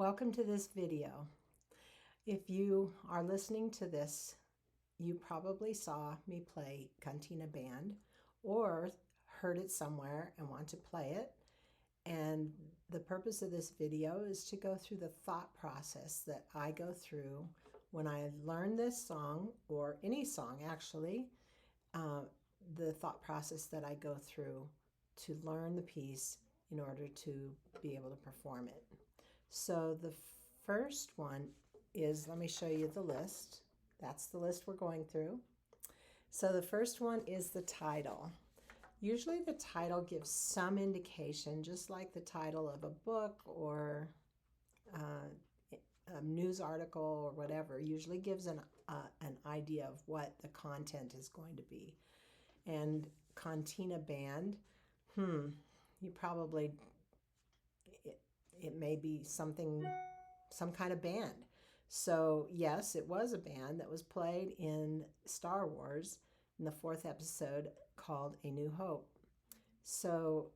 Welcome to this video. If you are listening to this, you probably saw me play Cantina Band or heard it somewhere and want to play it. And the purpose of this video is to go through the thought process that I go through when I learn this song, or any song actually, the thought process that I go through to learn the piece in order to be able to perform it. So the first one is, let me show you the list. That's the list we're going through. So the first one is the title. Usually the title gives some indication, just like the title of a book or a news article or whatever, usually gives an idea of what the content is going to be. And Cantina Band, you probably, it may be some kind of band. So yes, it was a band that was played in Star Wars in the 4th episode called A New Hope. So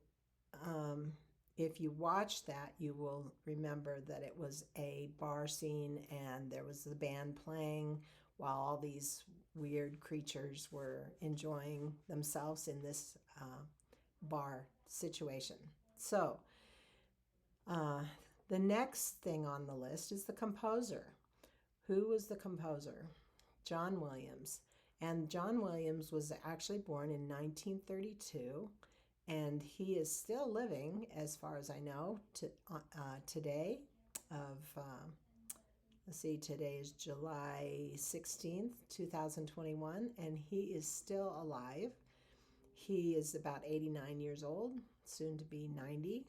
if you watch that, you will remember that it was a bar scene and there was the band playing while all these weird creatures were enjoying themselves in this bar situation. So the next thing on the list is the composer. Who was the composer? John Williams. And John Williams was actually born in 1932, and he is still living, as far as I know, today. Today is July 16th, 2021, and he is still alive. He is about 89 years old, soon to be 90.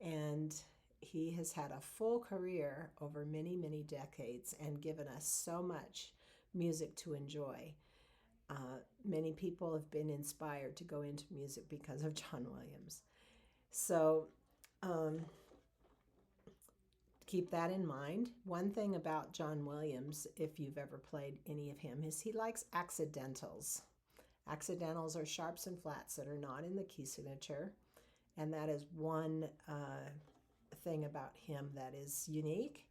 And he has had a full career over many, many decades and given us so much music to enjoy. Many people have been inspired to go into music because of John Williams. So keep that in mind. One thing about John Williams, if you've ever played any of him, is he likes accidentals. Accidentals are sharps and flats that are not in the key signature. And that is one thing about him that is unique.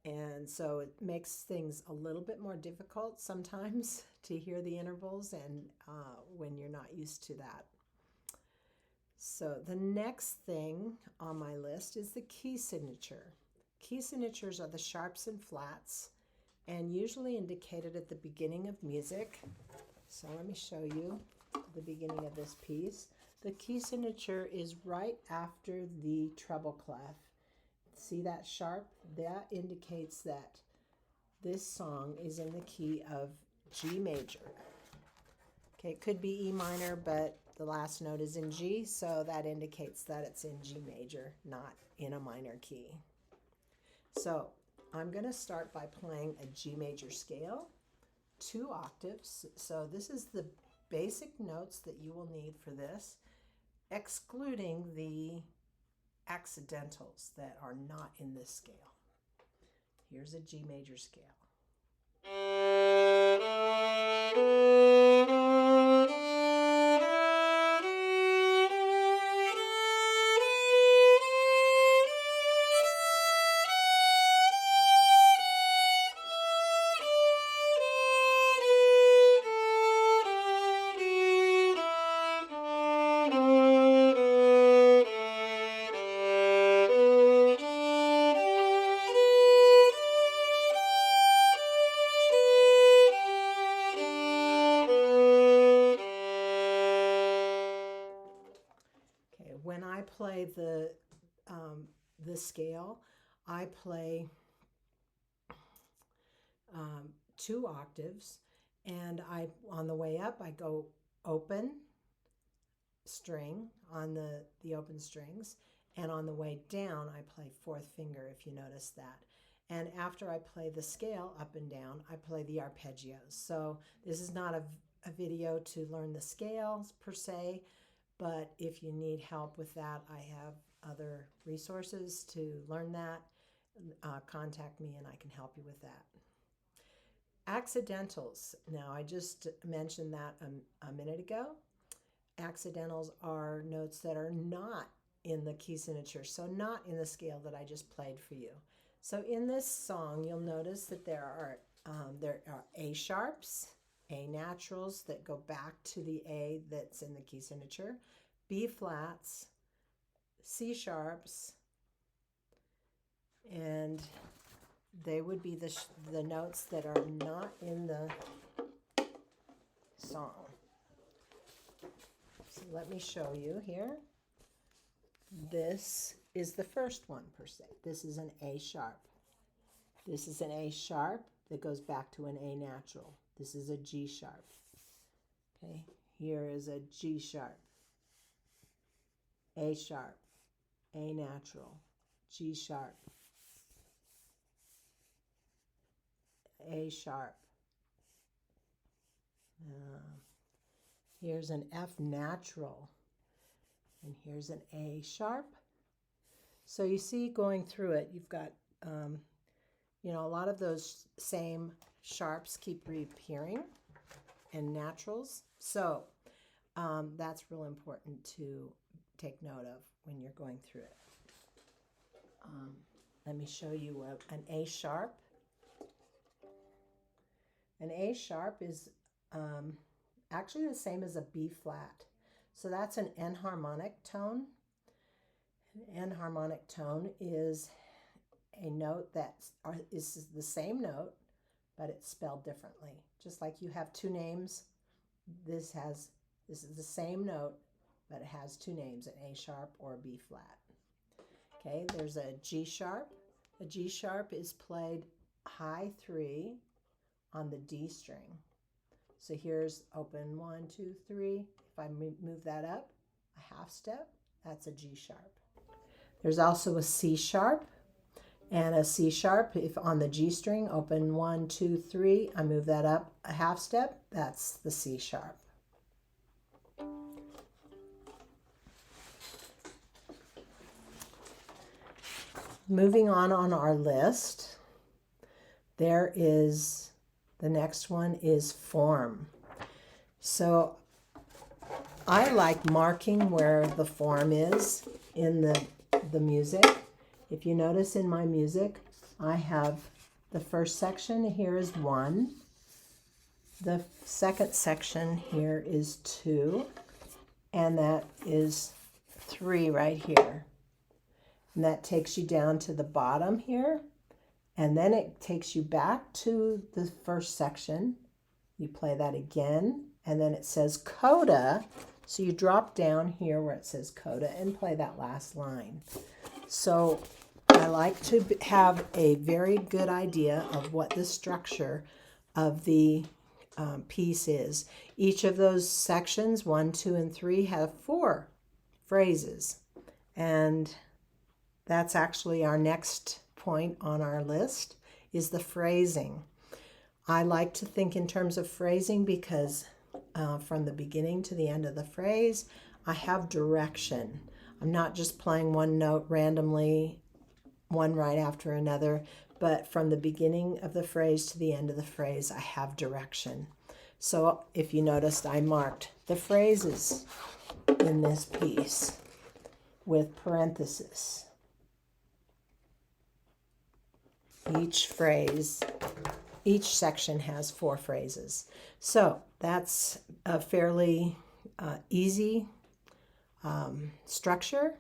And so it makes things a little bit more difficult sometimes to hear the intervals, and when you're not used to that. So the next thing on my list is the key signature. Key signatures are the sharps and flats and usually indicated at the beginning of music. So let me show you the beginning of this piece. The key signature is right after the treble clef. See that sharp? That indicates that this song is in the key of G major. Okay, it could be E minor, but the last note is in G, so that indicates that it's in G major, not in a minor key. So I'm going to start by playing a G major scale, 2 octaves. So this is the basic notes that you will need for this, excluding the accidentals that are not in this scale. Here's a G major scale. When I play the scale, I play 2 octaves, and on the way up I go open string on the open strings, and on the way down I play 4th finger, if you notice that. And after I play the scale up and down, I play the arpeggios. So this is not a video to learn the scales per se, but if you need help with that, I have other resources to learn that. Contact me and I can help you with that. Accidentals. Now, I just mentioned that a minute ago. Accidentals are notes that are not in the key signature, so not in the scale that I just played for you. So in this song, you'll notice that there are A sharps, A naturals that go back to the A that's in the key signature, B flats, C sharps, and they would be the notes that are not in the song. So let me show you here. This is the first one per se. This is an A sharp. This is an A sharp that goes back to an A natural. This is a G sharp. Okay, here is a G sharp, A sharp, A natural, G sharp, A sharp. Here's an F natural, and here's an A sharp. So you see, going through it, you've got, a lot of those same sharps keep reappearing and naturals. So that's real important to take note of when you're going through it. Let me show you an A sharp. An A sharp is actually the same as a B flat. So that's an enharmonic tone. An enharmonic tone is a note that is the same note, but it's spelled differently. Just like you have two names, this is the same note, but it has two names, an A sharp or a B flat. Okay, there's a G sharp. A G sharp is played high 3 on the D string. So here's open 1, 2, 3. If I move that up a half step, that's a G sharp. There's also a C sharp and a C sharp. If on the G string, open 1, 2, 3, I move that up a half step, that's the C sharp. Moving on our list, there is, the next one is form. So I like marking where the form is in the music. If you notice in my music, I have the first section here is 1. The second section here is 2. And that is 3 right here. And that takes you down to the bottom here. And then it takes you back to the first section. You play that again. And then it says coda. So you drop down here where it says coda and play that last line. So I like to have a very good idea of what the structure of the piece is. Each of those sections, 1, 2, and 3, have 4 phrases. And that's actually our next point on our list, is the phrasing. I like to think in terms of phrasing because from the beginning to the end of the phrase, I have direction. I'm not just playing one note randomly, one right after another, but from the beginning of the phrase to the end of the phrase, I have direction. So if you noticed, I marked the phrases in this piece with parentheses. Each phrase, each section has 4 phrases. So that's a fairly easy structure.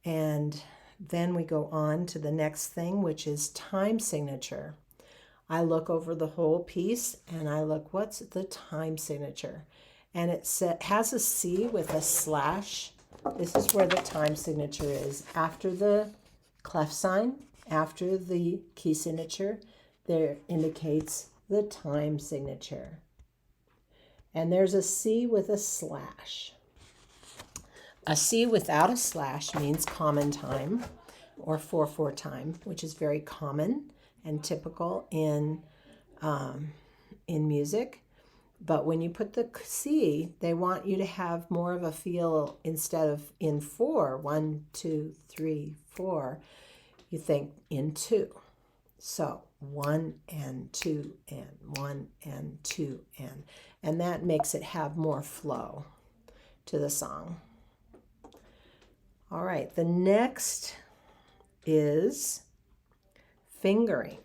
And then we go on to the next thing, which is time signature. I look over the whole piece and I look, what's the time signature? And it has a C with a slash. This is where the time signature is. After the clef sign, after the key signature, there indicates the time signature. And there's a C with a slash. A C without a slash means common time or 4/4 time, which is very common and typical in music. But when you put the C, they want you to have more of a feel. Instead of in 4, 1, 2, 3, 4, you think in 2. So 1 and 2 and 1 and 2 and that makes it have more flow to the song. All right, the next is fingering.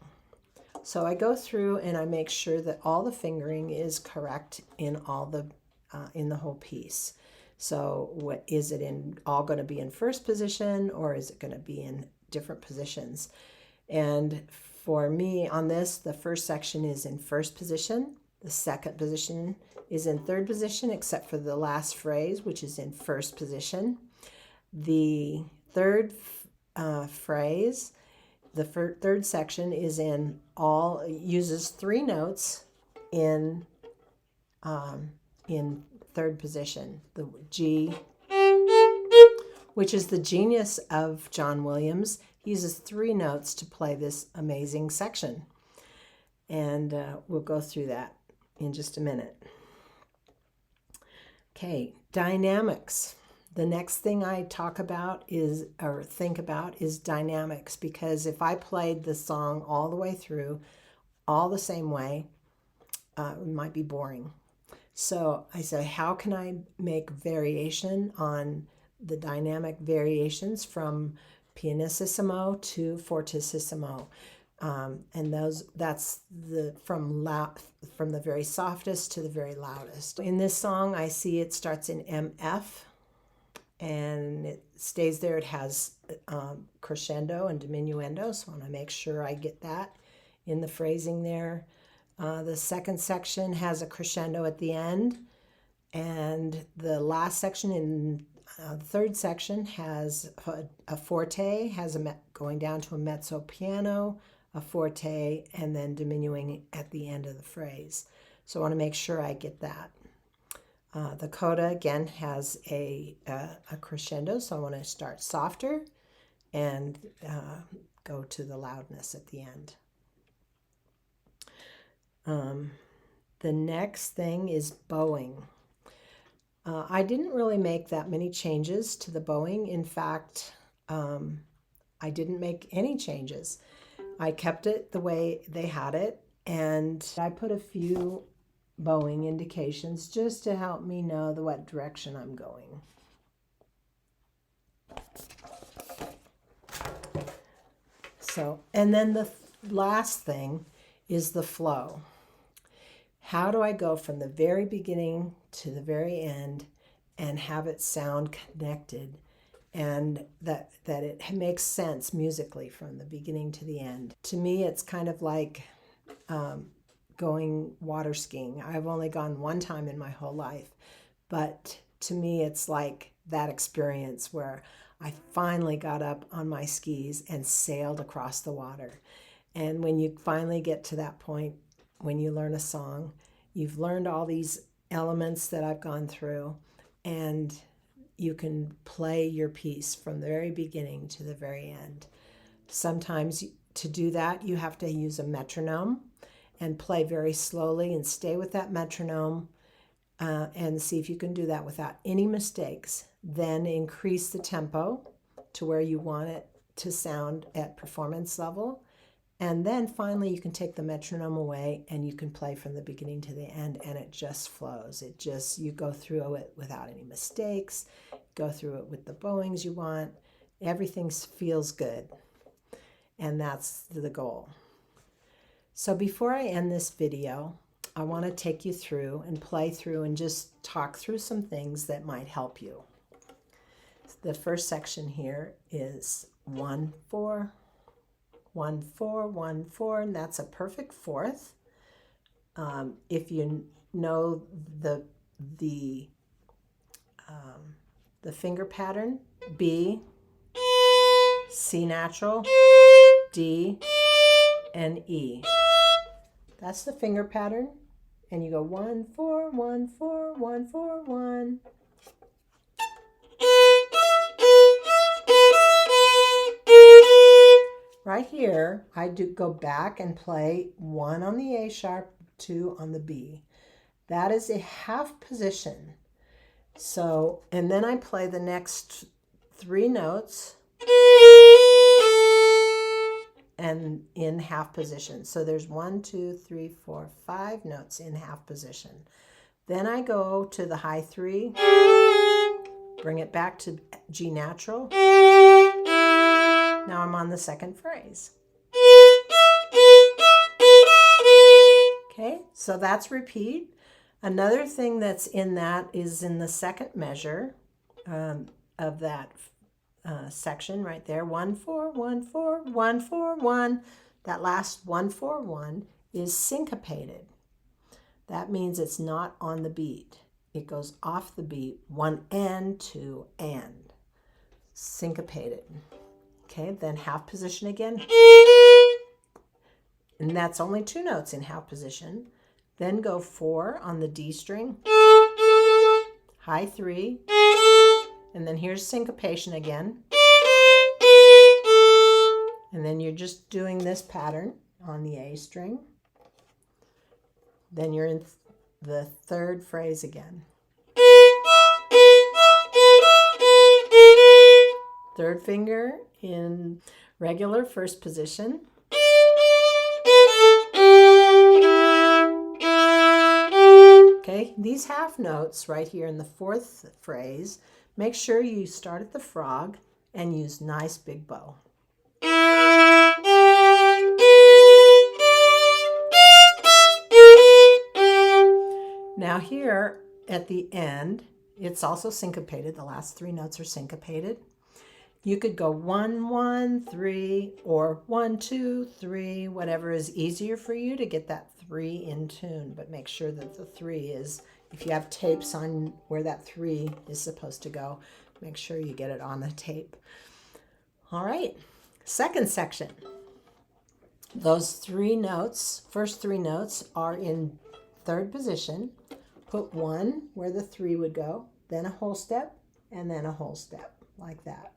So I go through and I make sure that all the fingering is correct in the whole piece. So what is it all going to be in first position, or is it going to be in different positions? And for me on this, the first section is in first position. The second position is in third position, except for the last phrase, which is in first position. The third phrase, the third section is uses 3 notes in third position. The G, which is the genius of John Williams. He uses 3 notes to play this amazing section. And we'll go through that in just a minute. Okay, dynamics. The next thing I think about is dynamics, because if I played the song all the way through, all the same way, it might be boring. So I say, how can I make variation on the dynamic variations from pianissimo to fortissimo? And that's from the very softest to the very loudest. In this song, I see it starts in MF, and it stays there. It has crescendo and diminuendo, so I want to make sure I get that in the phrasing there. The second section has a crescendo at the end, and the last section in the third section has a forte, going down to a mezzo piano, a forte, and then diminuing at the end of the phrase. So I want to make sure I get that. The coda, again, has a crescendo, so I want to start softer and go to the loudness at the end. The next thing is bowing. I didn't really make that many changes to the bowing. In fact, I didn't make any changes. I kept it the way they had it, and I put a few bowing indications just to help me know what direction I'm going. So, and then the last thing is the flow. How do I go from the very beginning to the very end and have it sound connected, and that it makes sense musically from the beginning to the end? To me, it's kind of like going water skiing. I've only gone one time in my whole life, but to me, it's like that experience where I finally got up on my skis and sailed across the water. And when you finally get to that point, when you learn a song, you've learned all these elements that I've gone through, and you can play your piece from the very beginning to the very end. Sometimes to do that, you have to use a metronome and play very slowly and stay with that metronome and see if you can do that without any mistakes. Then increase the tempo to where you want it to sound at performance level. And then finally you can take the metronome away and you can play from the beginning to the end, and it just flows. You go through it without any mistakes, go through it with the bowings you want. Everything feels good. And that's the goal. So before I end this video, I want to take you through and play through and just talk through some things that might help you. The first section here is 1-4, 1-4, 1-4, and that's a perfect fourth. If you know the finger pattern, B, C natural, D, and E. That's the finger pattern. And you go 1-4, 1-4, 1-4, 1. Right here, I do go back and play 1 on the A sharp, 2 on the B. That is a half position. So, and then I play the next 3 notes and in half position. So there's 1, 2, 3, 4, 5 notes in half position. Then I go to the high 3 Bring it back to G natural. Now I'm on the second phrase. Okay, so that's repeat. Another thing that's in that is in the second measure of that section right there. 1 4 1 4 1 4 1. That last 1 4 1 is syncopated. That means it's not on the beat. It goes off the beat, 1 and 2 and. Syncopated. Okay, then half position again. And that's only 2 notes in half position. Then go 4 on the D string, high 3, and then here's syncopation again. And then you're just doing this pattern on the A string. Then you're in the third phrase again. Third finger in regular first position. Okay, these half notes right here in the fourth phrase, make sure you start at the frog and use nice big bow. Now here at the end, it's also syncopated. The last 3 notes are syncopated. You could go 1 1 3 or 1 2 3, whatever is easier for you to get that 3 in tune, but make sure that the 3 is, if you have tapes on where that 3 is supposed to go, make sure you get it on the tape. All right, second section. Those 3 notes, first 3 notes are in third position. Put 1 where the 3 would go, then a whole step, and then a whole step, like that.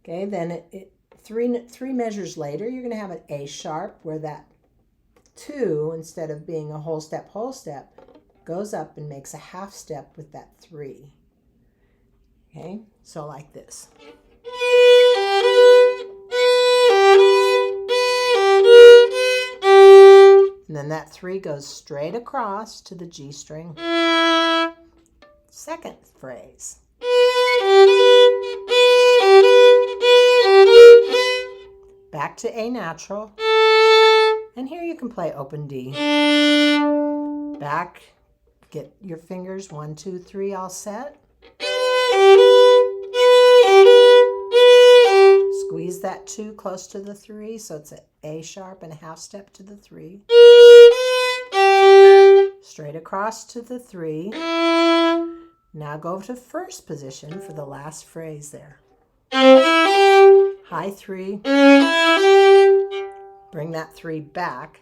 Okay, then three measures later, you're going to have an A sharp where that 2, instead of being a whole step, goes up and makes a half step with that 3. Okay, so like this. And then that 3 goes straight across to the G string. Second phrase. Back to A natural. And here you can play open D. Back, get your fingers 1, 2, 3 all set. Squeeze that 2 close to the 3, so it's an A sharp and a half step to the 3. Straight across to the 3. Now go to first position for the last phrase there. High 3. Bring that 3 back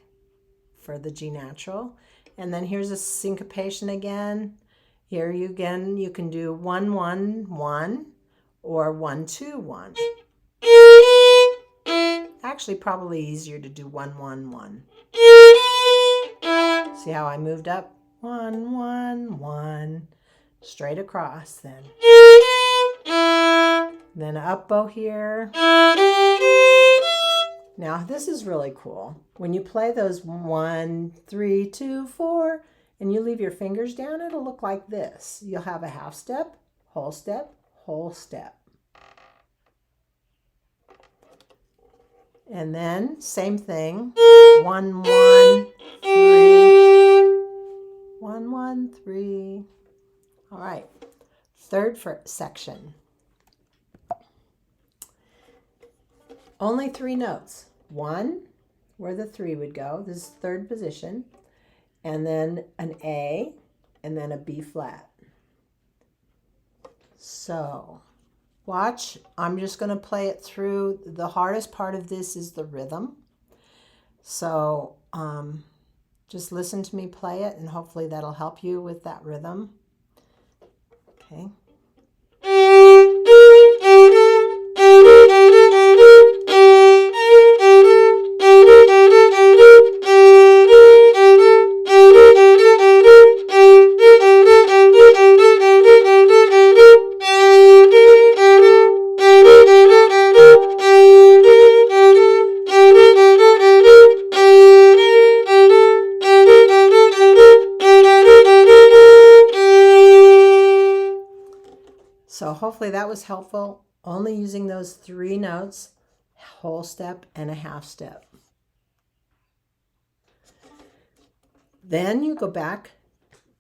for the G natural. And then here's a syncopation again. Here you can do 1 1 1 or 1 2 1. Actually, probably easier to do 1 1 1. See how I moved up? 1 1 1. Straight across then. Then an up bow here. Now this is really cool. When you play those 1 3 2 4 and you leave your fingers down, it'll look like this. You'll have a half step, whole step, whole step. And then same thing. 1 1 3. 1 1 3. All right. Third section. Only 3 notes. 1 where the 3 would go. This is third position. And then an A and then a B flat. So watch. I'm just going to play it through. The hardest part of this is the rhythm. So just listen to me play it and hopefully that'll help you with that rhythm. Okay. So hopefully that was helpful. Only using those 3 notes, whole step and a half step. Then you go back,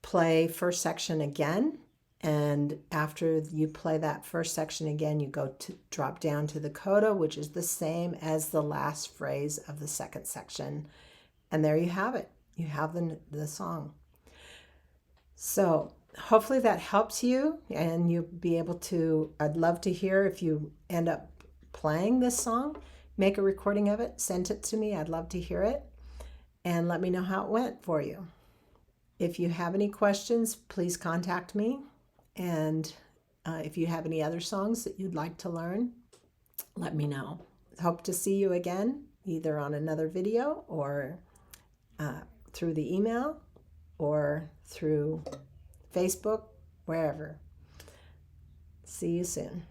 play first section again, and after you play that first section again, you go to drop down to the coda, which is the same as the last phrase of the second section. And there you have it. You have the song. So hopefully that helps you, and you'll be able to, I'd love to hear if you end up playing this song, make a recording of it, send it to me. I'd love to hear it, and let me know how it went for you. If you have any questions, please contact me. And if you have any other songs that you'd like to learn, let me know. Hope to see you again, either on another video or through the email or through Facebook, wherever. See you soon.